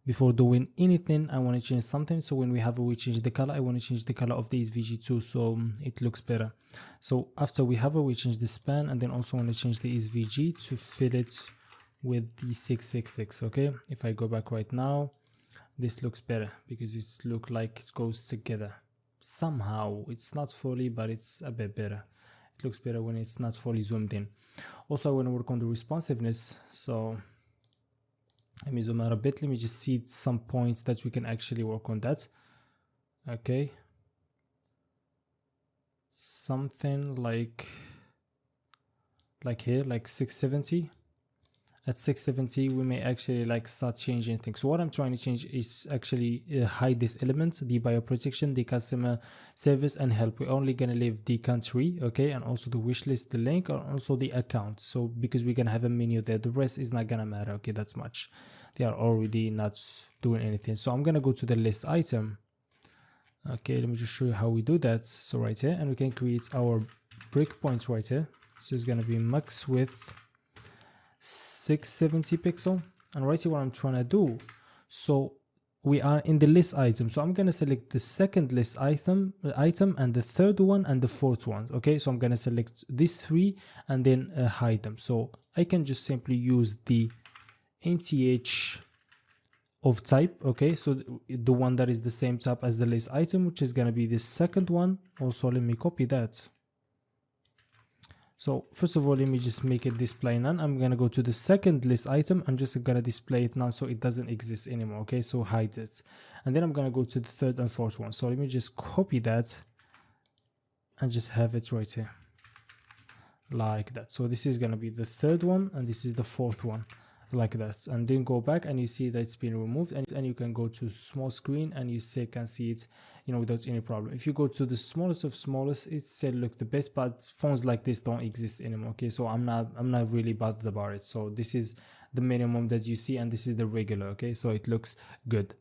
before doing anything, I want to change something. So when we change the color, I want to change the color of the SVG too, so it looks better. So after we change the span, and then also want to change the SVG to fill it with the 666. Okay, if I go back right now, this looks better because it looks like it goes together somehow. It's not fully, but it's a bit better. It looks better when it's not fully zoomed in. Also, I want to work on the responsiveness, so let me zoom out a bit. Let me just see some points that we can actually work on that. Okay, something like here, like 670. At 670, we may actually like start changing things. So what I'm trying to change is actually hide this element, the bioprotection, the customer service, and help. We're only gonna leave the country, okay, and also the wish list, the link, and also the account. So because we're gonna have a menu there, the rest is not gonna matter. Okay, that's much. They are already not doing anything. So I'm gonna go to the list item. Okay, let me just show you how we do that. So right here, and we can create our breakpoint right here. So it's gonna be max width 670 pixel, and right here what I'm trying to do. So we are in the list item, so I'm gonna select the second list item and the third one and the fourth one. Okay, so I'm gonna select these three and then hide them. So I can just simply use the nth of type. Okay, so the one that is the same type as the list item, which is gonna be the second one. Also, let me copy that. So first of all, let me just make it display none. I'm gonna go to the second list item. I'm just gonna display it none so it doesn't exist anymore. Okay, so hide it, and then I'm gonna go to the third and fourth one. So let me just copy that and just have it right here like that. So this is gonna be the third one and this is the fourth one, like that. And then go back and you see that it's been removed, and you can go to small screen and you can see it, you know, without any problem. If you go to the smallest of smallest, it said look the best, but phones like this don't exist anymore. Okay, so I'm not really bothered about it. So this is the minimum that you see, and this is the regular. Okay, so it looks good.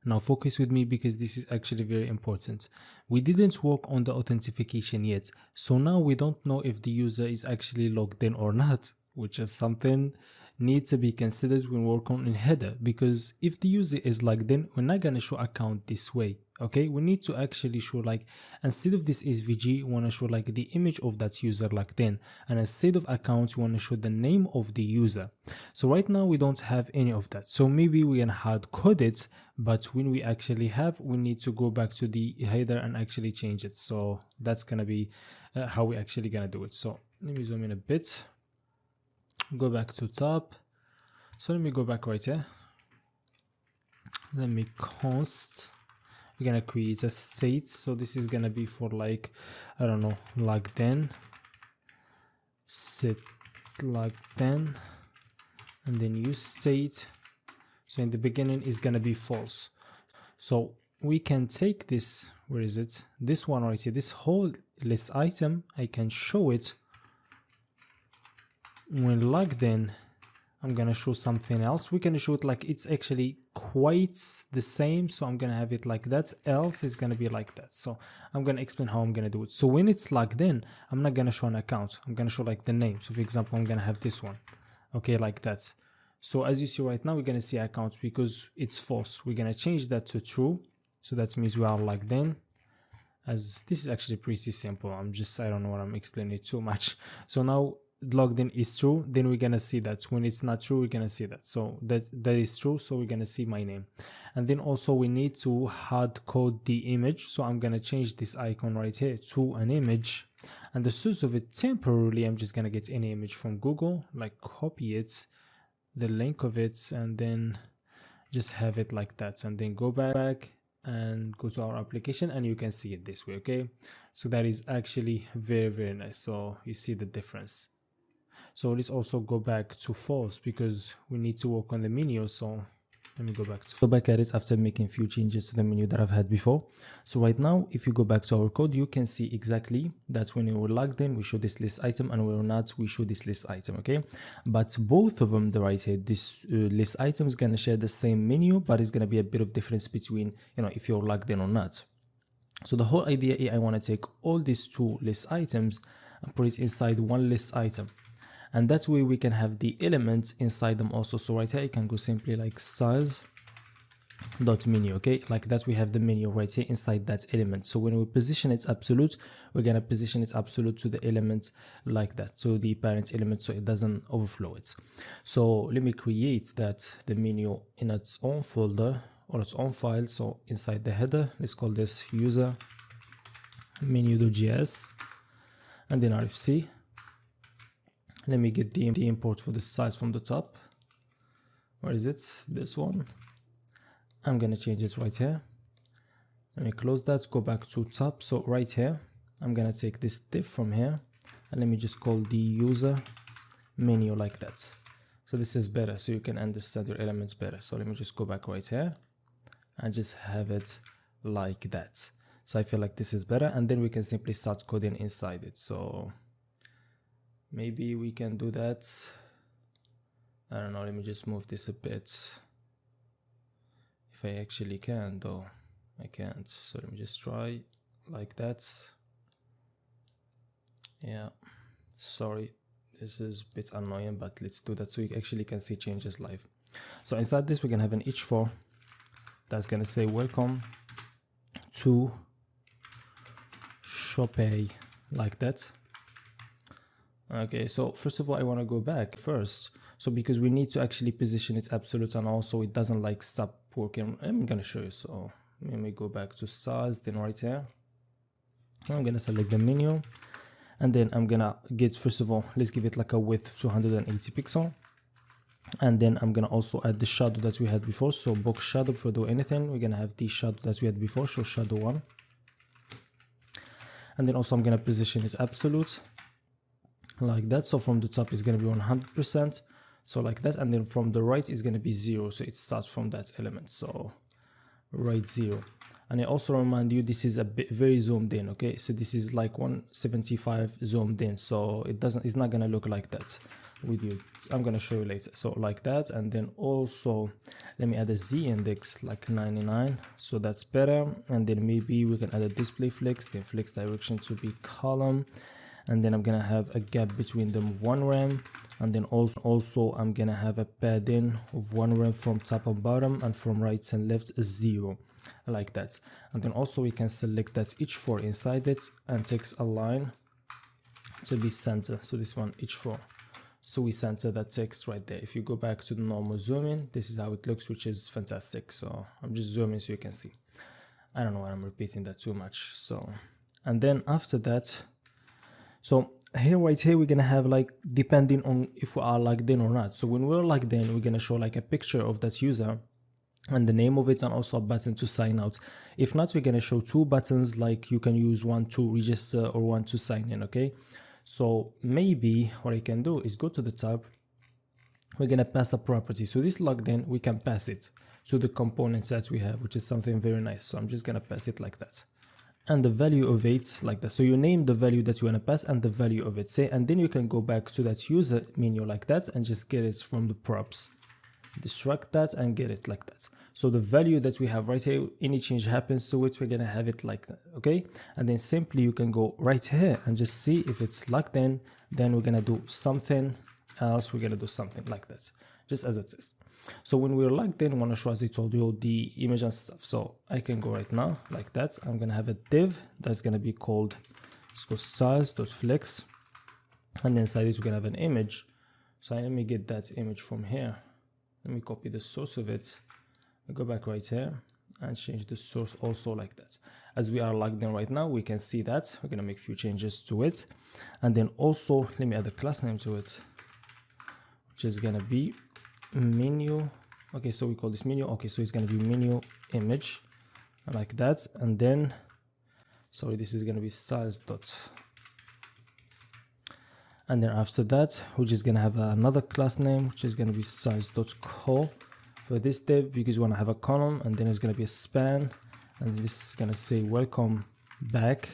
Now focus with me because this is actually very important. We didn't work on the authentication yet, so now we don't know if the user is actually logged in or not, which is something needs to be considered when working in header, because if the user is logged in, we're not going to show account this way. Okay, we need to actually show, like, instead of this SVG, we want to show like the image of that user logged in, and instead of account, we want to show the name of the user. So right now we don't have any of that, so maybe we can hard code it, but when we actually have, we need to go back to the header and actually change it. So that's gonna be how we actually gonna do it. So let me zoom in a bit, go back to top. So let me go back right here, let me const, we're gonna create a state. So this is gonna be for, like, I don't know, logged in, set logged in, and then use state. So in the beginning is gonna be false. So we can take this, where is it, this one right here, this whole list item, I can show it when logged in. I'm gonna show something else. We can show it like it's actually quite the same, so I'm gonna have it like that, else it's gonna be like that. So I'm gonna explain how I'm gonna do it. So when it's logged in, I'm not gonna show an account, I'm gonna show like the name. So for example, I'm gonna have this one, okay, like that. So as you see right now, we're gonna see account because it's false. We're gonna change that to true, so that means we are logged in. As this is actually pretty simple, I don't know what I'm explaining it too much. So now logged in is true, then we're gonna see that. When it's not true, we're gonna see that. So that is true, so we're gonna see my name. And then also we need to hard code the image, so I'm gonna change this icon right here to an image, and the source of it temporarily, I'm just gonna get any image from Google, like copy it, the link of it, and then just have it like that, and then go back and go to our application, and you can see it this way. Okay, so that is actually very nice. So you see the difference. So let's also go back to false because we need to work on the menu. So let me go back at it after making a few changes to the menu that I've had before. So right now, if you go back to our code, you can see exactly that when we were logged in, we show this list item, and when we're not, we show this list item. Okay, but both of them, the right here, this list item is gonna share the same menu, but it's gonna be a bit of difference between, you know, if you're logged in or not. So the whole idea here, I want to take all these two list items and put it inside one list item, and that way we can have the elements inside them also. So right here, I can go simply like styles, dot menu. Okay, like that we have the menu right here inside that element. So when we position it absolute, we're gonna position it absolute to the element like that, so the parent element, so it doesn't overflow it. So let me create that the menu in its own folder or its own file. So inside the header, let's call this user menu.js, and then RFC. Let me get the import for the size from the top. Where is it? This one. I'm gonna change it right here. Let me close that, go back to top. So right here, I'm gonna take this div from here, and let me just call the user menu like that. So this is better, so you can understand your elements better. So let me just go back right here and just have it like that. So I feel like this is better, and then we can simply start coding inside it. So maybe we can do that. I don't know, let me just move this a bit. If I actually can, though, I can't. So let me just try like that. Yeah, sorry, this is a bit annoying, but let's do that so you actually can see changes live. So inside this, we're gonna have an each for that's gonna say welcome to Shopee, like that. Okay, so first of all, I want to go back first. So because we need to actually position it absolute, and also it doesn't like stop working. I'm gonna show you. So let me go back to styles, then right here, I'm gonna select the menu, and then I'm gonna get, first of all, let's give it like a width of 280 pixel, and then I'm gonna also add the shadow that we had before. So box shadow, before do anything, we're gonna have the shadow that we had before, so shadow 1, and then also I'm gonna position it absolute like that. So from the top is gonna be 100%, so like that, and then from the right is gonna be 0, so it starts from that element, so right 0. And I also remind you, this is a bit very zoomed in. Okay, so this is like 175 zoomed in, so it's not gonna look like that with you. I'm gonna show you later. So like that, and then also let me add a z index like 99, so that's better. And then maybe we can add a display flex, then flex direction to be column, and then I'm gonna have a gap between them of 1 rem, and then also I'm gonna have a padding of 1 rem from top and bottom, and from right and left 0, like that. And then also we can select that each for inside it and takes a line to be center. So this one each for, so we center that text right there. If you go back to the normal zoom in, this is how it looks, which is fantastic. So I'm just zooming so you can see. I don't know why I'm repeating that too much. So, and then after that, so here right here we're gonna have like, depending on if we are logged in or not. So when we're logged in, we're gonna show like a picture of that user and the name of it, and also a button to sign out. If not, we're gonna show 2 buttons, like you can use one to register or one to sign in. Okay, so maybe what I can do is go to the top, we're gonna pass a property. So this logged in, we can pass it to the components that we have, which is something very nice. So I'm just gonna pass it like that, and the value of it like that. So you name the value that you want to pass and the value of it, say, and then you can go back to that user menu like that and just get it from the props, destruct that and get it like that. So the value that we have right here, any change happens to it, we're gonna have it like that. Okay, and then simply you can go right here and just see if it's locked in, then we're gonna do something else, we're gonna do something like that, just as it is. So when we're logged in, I want to show, as I told you, the image and stuff. So I can go right now like that. I'm gonna have a div that's gonna be called, let's go styles.flex, and then inside it we're gonna have an image. So let me get that image from here. Let me copy the source of it. I go back right here and change the source also like that. As we are logged in right now, we can see that we're gonna make a few changes to it, and then also let me add a class name to it, which is gonna be menu. Okay, so we call this menu. Okay, so it's gonna be menu image like that, and then sorry, this is gonna be styles dot, and then after that we're just gonna have another class name, which is gonna be styles.call for this div, because we want to have a column, and then it's gonna be a span, and this is gonna say welcome back.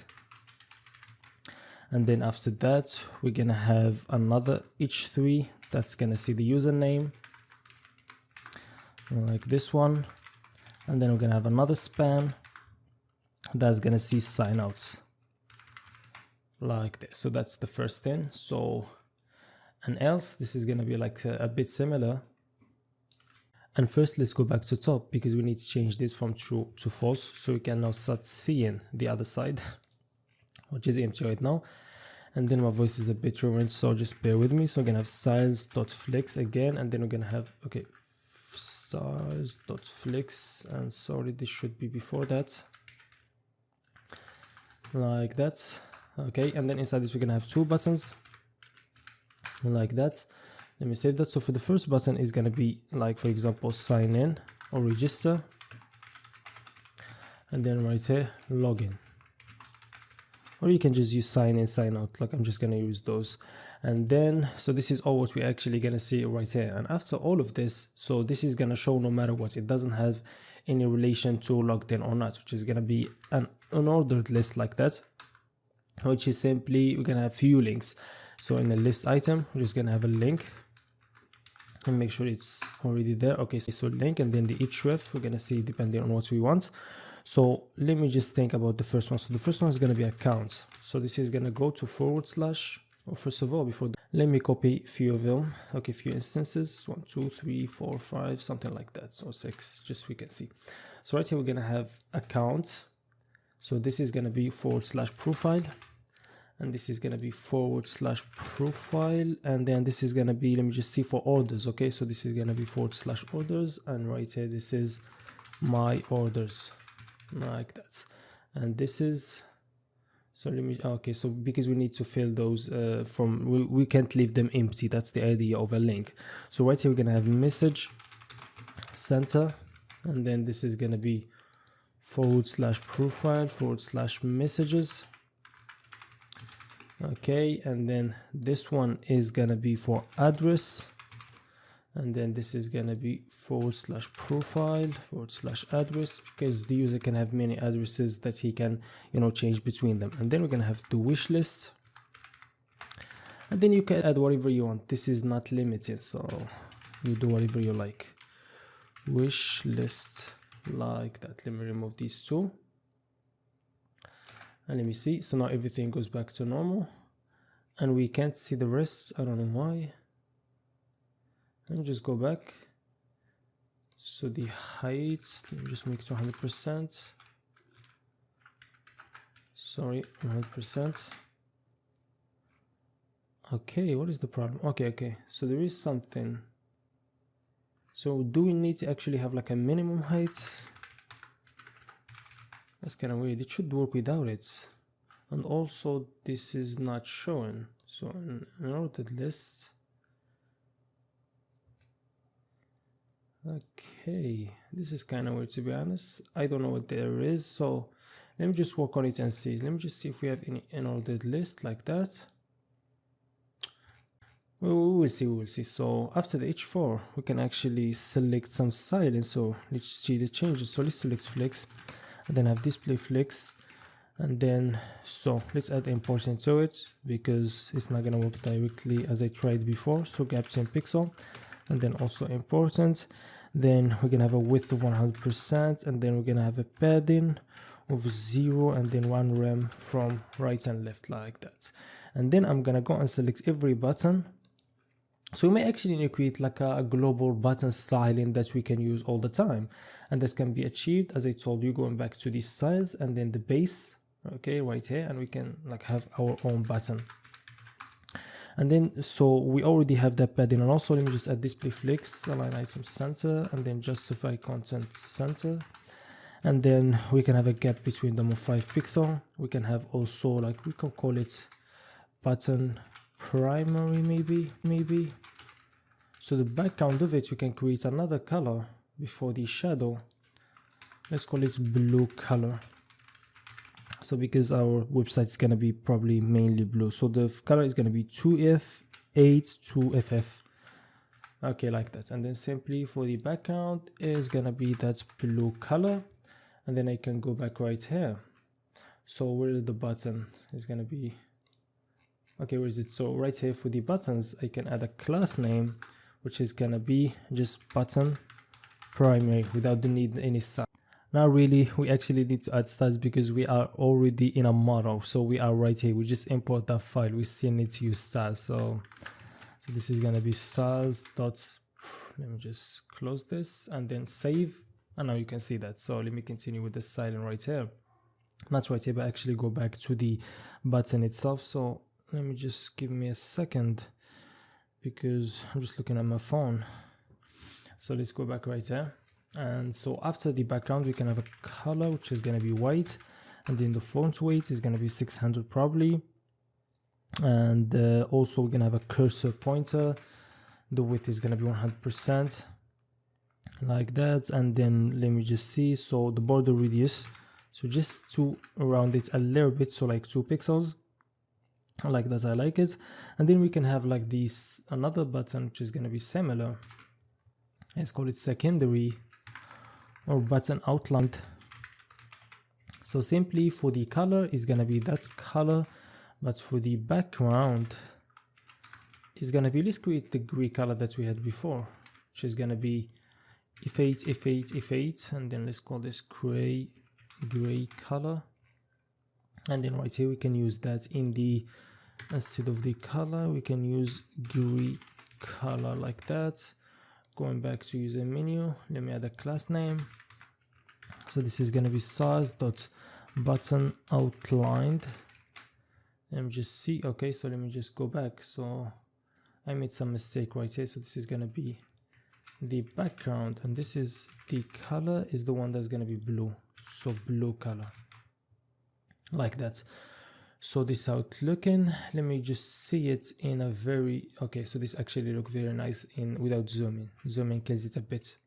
And then after that we're gonna have another h3 that's gonna see the username like this one, and then we're gonna have another span that's gonna see sign outs like this. So that's the first thing. So, and else this is gonna be like a bit similar, And first, let's go back to top because we need to change this from true to false, so we can now start seeing the other side, which is empty right now. And then my voice is a bit ruined, so just bear with me. So we're gonna have styles.flex again, and then we're gonna have, okay, styles.flex, and sorry, this should be before that, like that. Okay, and then inside this we're gonna have two buttons like that. Let me save that. So for the first button is gonna be like, for example, sign in or register, and then right here login, or you can just use sign in, sign out, like I'm just gonna use those. And then so this is all what we're actually gonna see right here. And after all of this, so this is gonna show no matter what, it doesn't have any relation to logged in or not, which is gonna be an unordered list like that, which is simply we're gonna have few links. So in the list item we're just gonna have a link and make sure it's already there. Okay, so link, and then the href we're gonna see depending on what we want. So let me just think about the first one. So the first one is gonna be account. So this is gonna go to /, or first of all, before let me copy few of them. Okay, few instances, 1 2 3 4 5, something like that, so 6, just so we can see. So right here we're gonna have account, so this is gonna be / profile, and this is gonna be / profile, and then this is gonna be, let me just see, for orders. Okay, so this is gonna be / orders, and right here this is my orders, like that. And this is, so let me, okay, so because we need to fill those we can't leave them empty, that's the idea of a link. So right here we're gonna have message center, and then this is gonna be / profile / messages. Okay, and then this one is gonna be for address, and then this is gonna be / profile / address, because the user can have many addresses that he can, you know, change between them. And then we're gonna have the wish list, and then you can add whatever you want. This is not limited, so you do whatever you like. Wish list, like that. Let me remove these two, and let me see. So now everything goes back to normal, and we can't see the rest. I don't know why. Let me just go back. So the height, let me just make it 100%. Sorry, 100%. Okay, what is the problem? Okay, so there is something. So do we need to actually have like a minimum height? That's kind of weird. It should work without it. And also this is not showing. So in ordered list. Okay, this is kind of weird, to be honest. I don't know what there is, so let me just work on it and see. Let me just see if we have any unordered list like that. We will see. So after the H4 we can actually select some styling. So let's see the changes. So let's select flex, and then have display flex, and then so let's add import into it because it's not gonna work directly as I tried before. So gap 10 pixel, and then also important. Then we're gonna have a width of 100%, and then we're gonna have a padding of 0, and then 1 rem from right and left, like that. And then I'm gonna go and select every button. So we may actually create like a global button styling that we can use all the time, and this can be achieved, as I told you, going back to these styles and then the base, okay, right here, and we can like have our own button. And then so we already have that padding, and also let me just add display flex, align item center, and then justify content center, and then we can have a gap between them of 5 pixel. We can have also, like, we can call it button primary, maybe. So the background of it, we can create another color before the shadow. Let's call it blue color. So because our website is gonna be probably mainly blue, so the color is gonna be 2F8 2FF. Okay, like that. And then simply for the background is gonna be that blue color, and then I can go back right here. So where the button is gonna be, okay, where is it? So right here for the buttons, I can add a class name, which is gonna be just button primary without the need any style. Now really we actually need to add styles because we are already in a model. So we are right here, we just import that file, we still need to use styles. So this is gonna be styles dot Let me just close this and then save, and now you can see that. So let me continue with the styling right here, not right here, but actually go back to the button itself. So let me just give me a second because I'm just looking at my phone. So let's go back right here. And so after the background, we can have a color, which is going to be white, and then the font weight is going to be 600 probably. And also we're going to have a cursor pointer. The width is going to be 100% like that. And then let me just see. So the border radius, so just to round it a little bit, so like 2 pixels. I like that, I like it. And then we can have like this another button which is going to be similar. Let's call it secondary or button outlined. So simply for the color is going to be that color, but for the background is going to be, let's create the gray color that we had before, which is going to be F8, F8, F8, and then let's call this gray color. And then right here we can use that in the, instead of the color we can use gray color like that. Going back to user menu, let me add a class name. So this is going to be size.button outlined. Let me just see. Okay, so let me just go back. So I made some mistake right here. So this is going to be the background, and this is the color is the one that's going to be blue. So blue color like that. So this is how it's looking. Let me just see it in a very, okay, so this actually look very nice in without zooming. Zooming kills it a bit.